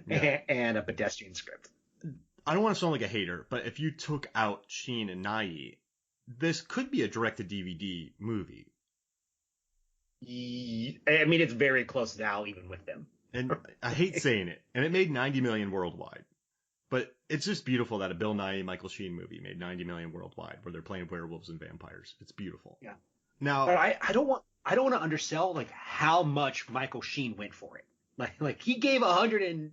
Yeah. and a pedestrian script. I don't want to sound like a hater, but if you took out Sheen and Nighy, this could be a direct-to-DVD movie. I mean, it's very close now, even with them. And I hate saying it, and it made 90 million worldwide. But it's just beautiful that a Bill Nighy Michael Sheen movie made 90 million worldwide, where they're playing werewolves and vampires. It's beautiful. Yeah, Now, but I don't want to undersell like how much Michael Sheen went for it. Like he gave 120%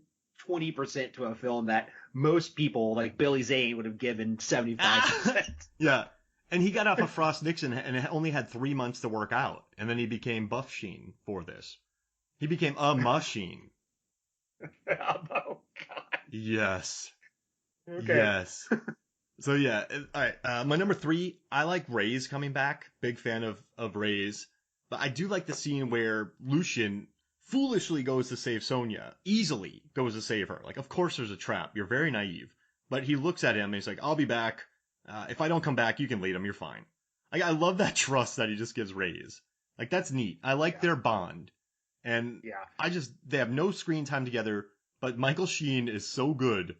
to a film that most people like Billy Zane would have given 75%. yeah, and he got off of Frost Nixon and only had 3 months to work out, and then he became Buff Sheen for this. He became a machine. Oh God. Yes. Okay. Yes. So yeah, all right. My number three, I like Ray's coming back. Big fan of Ray's, but I do like the scene where Lucian foolishly goes to save Sonya. Easily goes to save her. Like, of course there's a trap. You're very naive. But he looks at him and he's like, "I'll be back. If I don't come back, you can lead him. You're fine." Like, I love that trust that he just gives Ray's. Like, that's neat. I like Yeah. their bond, and Yeah. they have no screen time together. But Michael Sheen is so good.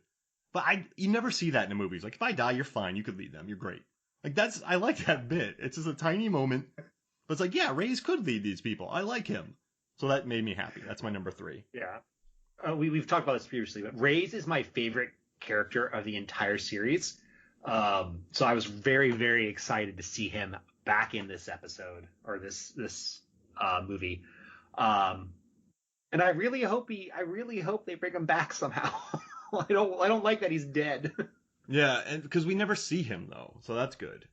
But you never see that in the movies. Like, if I die, you're fine. You could lead them. You're great. Like, I like that bit. It's just a tiny moment. But it's like, yeah, Reyes could lead these people. I like him. So that made me happy. That's my number three. Yeah. We've talked about this previously, but Reyes is my favorite character of the entire series. So I was very, very excited to see him back in this episode or this movie. And I really hope they bring him back somehow. I don't like that he's dead. Yeah, and because we never see him though, so that's good.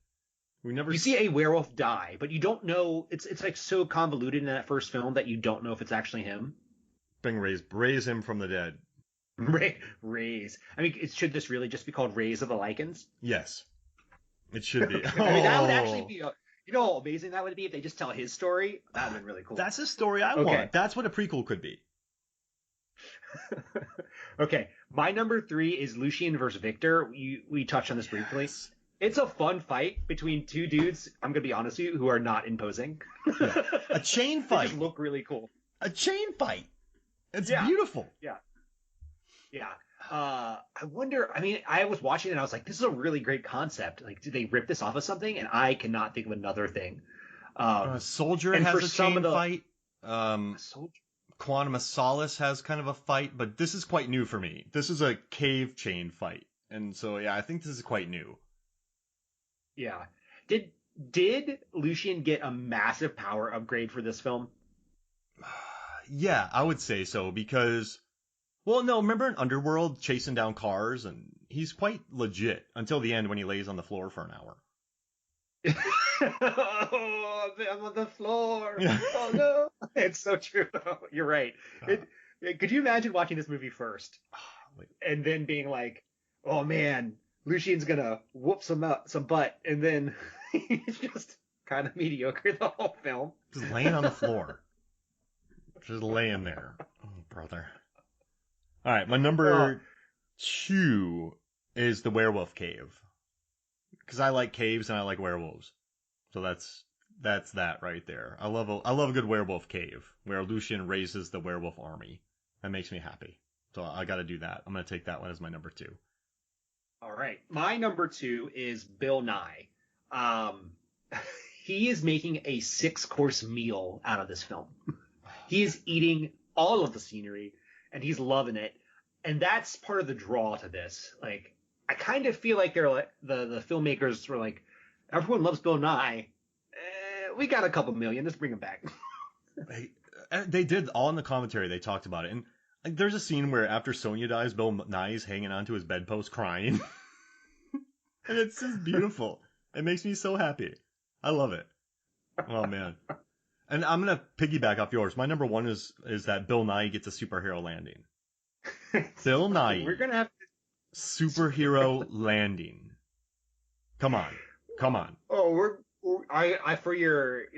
We never. You see a werewolf die, but you don't know. It's like so convoluted in that first film that you don't know if it's actually him. Bring raise him from the dead. Rays. I mean, should this really just be called Rays of the Lycans? Yes, it should be. I mean, that would actually be you know how amazing that would be if they just tell his story. That would have been really cool. That's a story I want. That's what a prequel could be. Okay, my number three is Lucian versus Victor. We touched on this briefly. Yes. It's a fun fight between two dudes, I'm going to be honest with you, who are not imposing. Yeah. A chain They fight. just look really cool. A chain fight. It's Yeah. beautiful. Yeah. Yeah. I wonder, I mean, I was watching it and I was like, this is a really great concept. Like, did they rip this off of something? And I cannot think of another thing. Soldier and has for a some chain of the fight. Soldier. Quantum of Solace has kind of a fight, but this is quite new for me. This is a cave chain fight. And so, yeah, I think this is quite new. Yeah. Did Lucian get a massive power upgrade for this film? Yeah, I would say so because, well, no, remember in Underworld chasing down cars, and he's quite legit until the end when he lays on the floor for an hour. Oh, I'm on the floor. Yeah. Oh no, it's so true. You're right. Could you imagine watching this movie first and then being like, "Oh man, Lucian's gonna whoop some butt," and then he's just kind of mediocre the whole film. Just laying on the floor. Just laying there. Oh, brother. All right, my number two is the werewolf cave. Because I like caves and I like werewolves. So that's that right there. I love a good werewolf cave where Lucian raises the werewolf army. That makes me happy. So I got to do that. I'm going to take that one as my number two. All right, my number two is Bill Nighy. He is making a 6-course meal out of this film. He is eating all of the scenery and he's loving it. And that's part of the draw to this. Like, I kind of feel like they're like the filmmakers were like, everyone loves Bill Nighy. We got a couple million. Let's bring him back. They did all in the commentary. They talked about it, and like, there's a scene where after Sonya dies, Bill Nighy's hanging onto his bedpost crying, and it's just beautiful. It makes me so happy. I love it. Oh man. And I'm gonna piggyback off yours. My number one is that Bill Nighy gets a superhero landing. Bill Nighy. We're gonna have superhero landing. Come on. Oh, I for your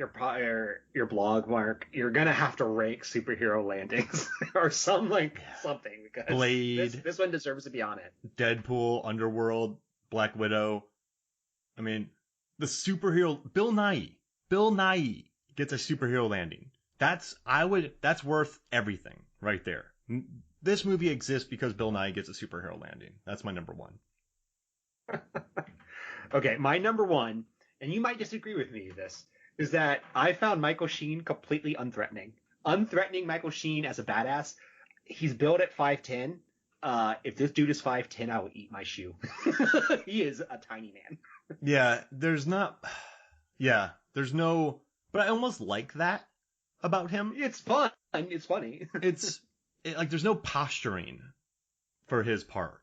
blog, Mark, you're gonna have to rank superhero landings or something because Blade. This one deserves to be on it. Deadpool, Underworld, Black Widow. I mean, the superhero Bill Nighy gets a superhero landing. That's worth everything right there. this movie exists because Bill Nighy gets a superhero landing. That's my number one. Okay, my number one, and you might disagree with me this, is that I found Michael Sheen completely unthreatening. Unthreatening Michael Sheen as a badass. He's billed at 5'10". If this dude is 5'10", I will eat my shoe. He is a tiny man. Yeah, there's no, but I almost like that about him. It's fun. It's funny. Like there's no posturing for his part.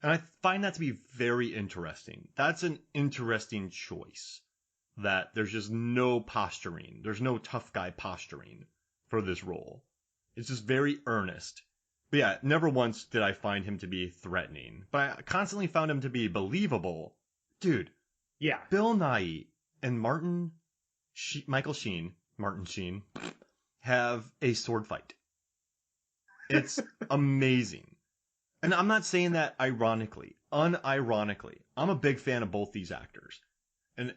And I find that to be very interesting. That's an interesting choice. That there's just no posturing. There's no tough guy posturing for this role. It's just very earnest. But yeah, never once did I find him to be threatening. But I constantly found him to be believable. Dude. Yeah. Bill Nighy and Michael Sheen, Martin Sheen, have a sword fight. It's amazing. And I'm not saying that ironically, unironically. I'm a big fan of both these actors. And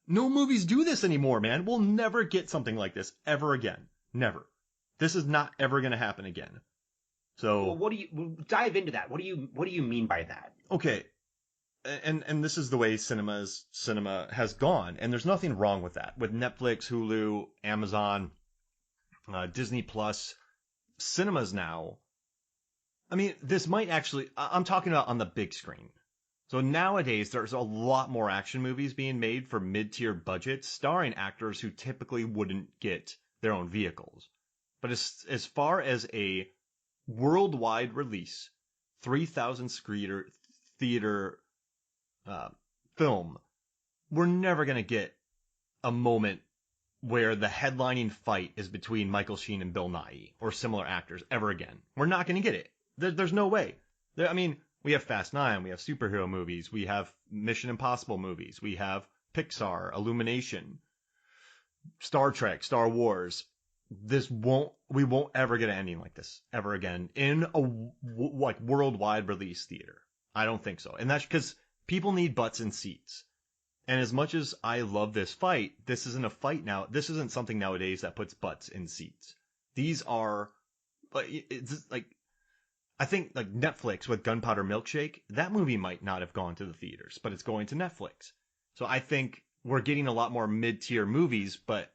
no movies do this anymore, man. We'll never get something like this ever again. Never. This is not ever going to happen again. So, well, dive into that? What do you mean by that? Okay. And this is the way cinema has gone, and there's nothing wrong with that. With Netflix, Hulu, Amazon, Disney Plus, cinemas now. I mean, this might actually, I'm talking about on the big screen. So nowadays, there's a lot more action movies being made for mid-tier budgets, starring actors who typically wouldn't get their own vehicles. But as far as a worldwide release, 3,000 screen theater film, we're never going to get a moment where the headlining fight is between Michael Sheen and Bill Nighy or similar actors ever again. We're not going to get it. There's no way. I mean, we have Fast 9, we have superhero movies, we have Mission Impossible movies, we have Pixar, Illumination, Star Trek, Star Wars. We won't ever get an ending like this ever again in a worldwide release theater. I don't think so. And that's because people need butts in seats. And as much as I love this fight, this isn't a fight now. This isn't something nowadays that puts butts in seats. These are, it's like, I think like Netflix with Gunpowder Milkshake, that movie might not have gone to the theaters, but it's going to Netflix. So I think we're getting a lot more mid-tier movies, but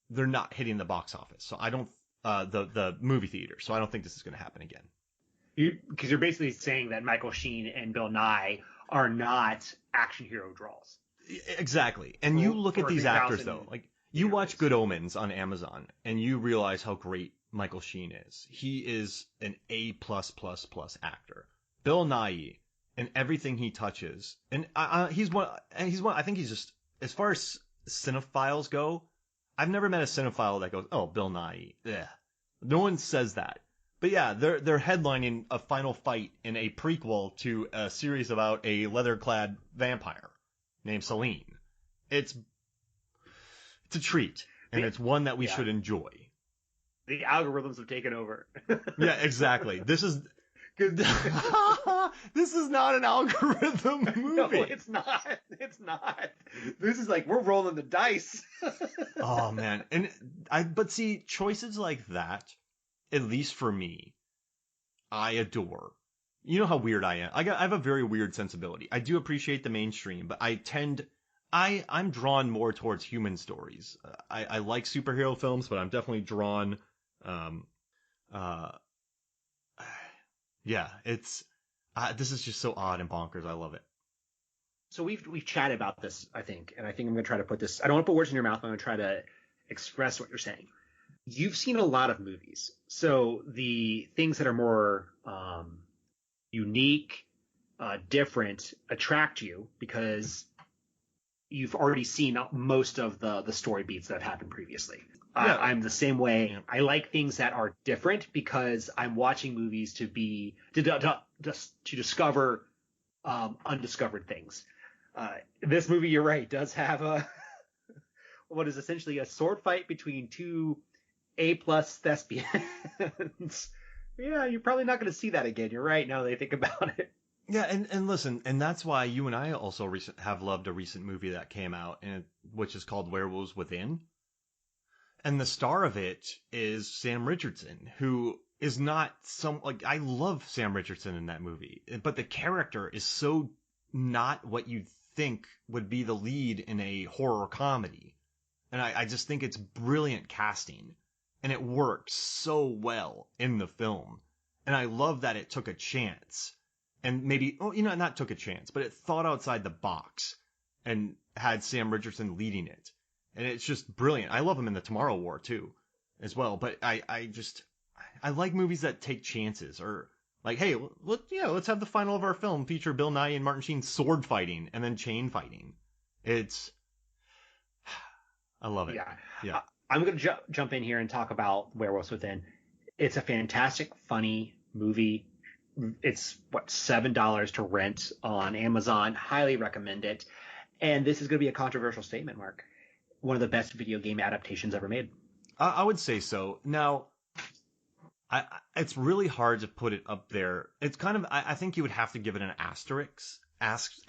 they're not hitting the box office. So I don't, the movie theater. So I don't think this is going to happen again. Because you're basically saying that Michael Sheen and Bill Nighy are not action hero draws. Exactly. And you look at these actors though, like you watch Good Omens on Amazon and you realize how great Michael Sheen is. He is an A+++ actor. Bill Nighy and everything he touches, and he's one. I think he's just, as far as cinephiles go, I've never met a cinephile that goes, "Oh, Bill Nighy." Ugh. No one says that. But yeah, they're headlining a final fight in a prequel to a series about a leather-clad vampire named Selene. It's a treat, and it's one that we should enjoy. The algorithms have taken over. Yeah, exactly. This is not an algorithm movie. No, it's not. It's not. This is like, we're rolling the dice. Oh man. But see, choices like that, at least for me, I adore. You know how weird I am. I have a very weird sensibility. I do appreciate the mainstream, but I'm drawn more towards human stories. I like superhero films, but I'm definitely drawn. Yeah, this is just so odd and bonkers. I love it. So we've chatted about this, I think, and I think I'm going to try to put this. I don't want to put words in your mouth. I'm going to try to express what you're saying. You've seen a lot of movies, so the things that are more unique, different, attract you because you've already seen most of the story beats that have happened previously. Yeah. I'm the same way. Yeah. I like things that are different because I'm watching movies to discover undiscovered things. This movie, you're right, does have what is essentially a sword fight between two A+ thespians. Yeah, you're probably not going to see that again. You're right, now that I think about it. Yeah, and listen, and that's why you and I also have loved a recent movie that came out, which is called Werewolves Within. And the star of it is Sam Richardson, who is not some, like, I love Sam Richardson in that movie, but the character is so not what you'd think would be the lead in a horror comedy. And I just think it's brilliant casting. And it works so well in the film. And I love that it took a chance. And maybe, not took a chance, but it thought outside the box and had Sam Richardson leading it. And it's just brilliant. I love him in The Tomorrow War, too, as well. But I like movies that take chances, or like, hey, let's have the final of our film feature Bill Nighy and Martin Sheen sword fighting and then chain fighting. I love it. Yeah. I'm going to jump in here and talk about Werewolves Within. It's a fantastic, funny movie. It's $7 to rent on Amazon. Highly recommend it. And this is going to be a controversial statement, Mark. One of the best video game adaptations ever made. I would say so. Now, it's really hard to put it up there. It's kind of, I think you would have to give it an asterisk next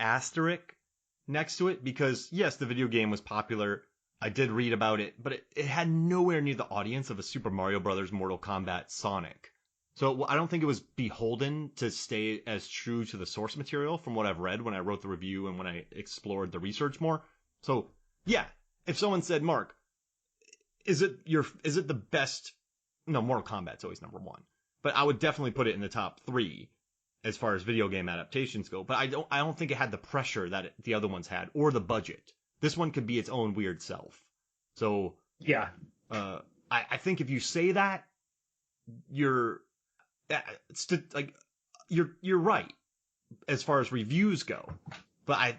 to it, because yes, the video game was popular. I did read about it, but it had nowhere near the audience of a Super Mario Brothers, Mortal Kombat, Sonic. So I don't think it was beholden to stay as true to the source material from what I've read when I wrote the review and when I explored the research more. So yeah, if someone said, Mark, is it the best? No, Mortal Kombat's always number one, but I would definitely put it in the top 3 as far as video game adaptations go. But I don't think it had the pressure that the other ones had, or the budget. This one could be its own weird self. So yeah, I think if you say that, you're right as far as reviews go. But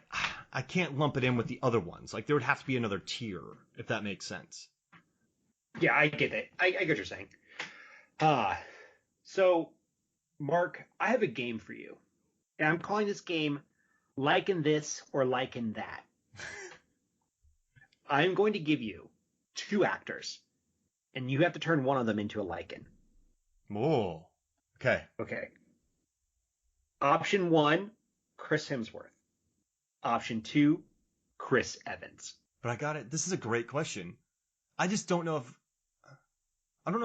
I can't lump it in with the other ones. Like, there would have to be another tier, if that makes sense. Yeah, I get it. I get what you're saying. So, Mark, I have a game for you. And I'm calling this game Lycan This or Lycan That. I'm going to give you 2 actors, and you have to turn one of them into a Lycan. Oh, okay. Okay. Option 1, Chris Hemsworth. Option 2, Chris Evans. But I got it. This is a great question. I just don't know if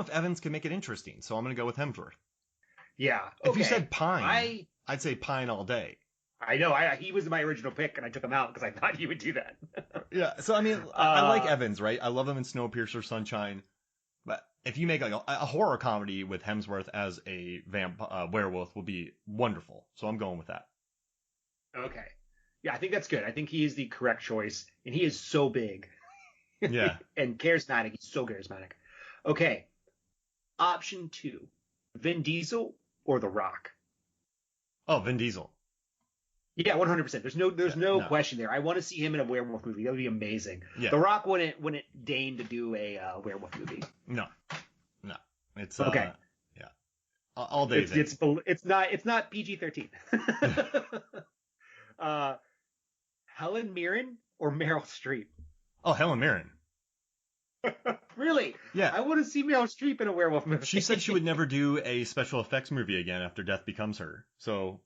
Evans can make it interesting, so I'm going to go with Hemsworth. Yeah. If you said Pine, I'd say Pine all day. I know. He was my original pick, and I took him out because I thought he would do that. Yeah. So, I mean, I like Evans, right? I love him in Snowpiercer, Sunshine. But if you make like a horror comedy with Hemsworth as a werewolf, will be wonderful. So I'm going with that. Okay. Yeah, I think that's good. I think he is the correct choice, and he is so big. Yeah. And charismatic. He's so charismatic. Okay. Option 2, Vin Diesel or The Rock? Oh, Vin Diesel. Yeah, 100%. There's no question there. I want to see him in a werewolf movie. That would be amazing. Yeah. The Rock wouldn't deign to do a werewolf movie. No. It's okay. Yeah. All day. It's not PG-13. Helen Mirren or Meryl Streep? Oh, Helen Mirren. Really? Yeah. I want to see Meryl Streep in a werewolf movie. She said she would never do a special effects movie again after Death Becomes Her. So,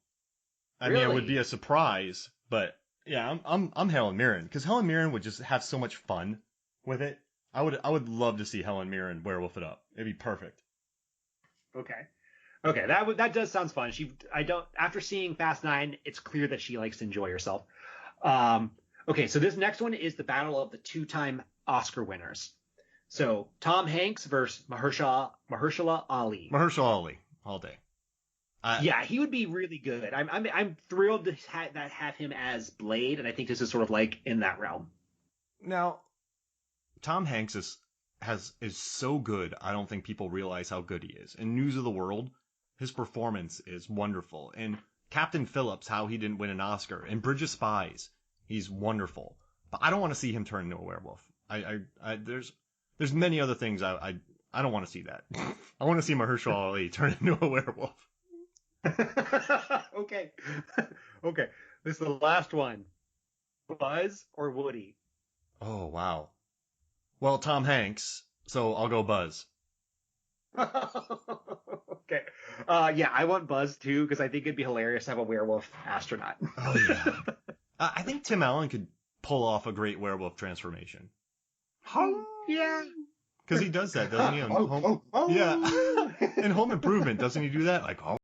I mean, it would be a surprise, but yeah, I'm Helen Mirren, because Helen Mirren would just have so much fun with it. I would love to see Helen Mirren werewolf it up. It'd be perfect. Okay, that does sound fun. After seeing Fast 9, it's clear that she likes to enjoy herself. Okay, so this next one is the battle of the 2-time Oscar winners. So Tom Hanks versus Mahershala Ali. Mahershala Ali all day. Yeah, he would be really good. I'm thrilled to have him as Blade, and I think this is sort of like in that realm. Now, Tom Hanks is so good. I don't think people realize how good he is. In News of the World, his performance is wonderful. In Captain Phillips, how he didn't win an Oscar. In Bridge of Spies, he's wonderful. But I don't want to see him turn into a werewolf. There's many other things I don't want to see that. I want to see Mahershala Ali turn into a werewolf. Okay. This is the last one. Buzz or Woody? Oh, wow. Well, Tom Hanks, so I'll go Buzz. Okay. Yeah, I want Buzz too, because I think it'd be hilarious to have a werewolf astronaut. Oh, yeah. I think Tim Allen could pull off a great werewolf transformation. Yeah. Because he does that, doesn't he? On Oh, Home... oh, oh. Yeah. In Home Improvement, doesn't he do that? Like, oh,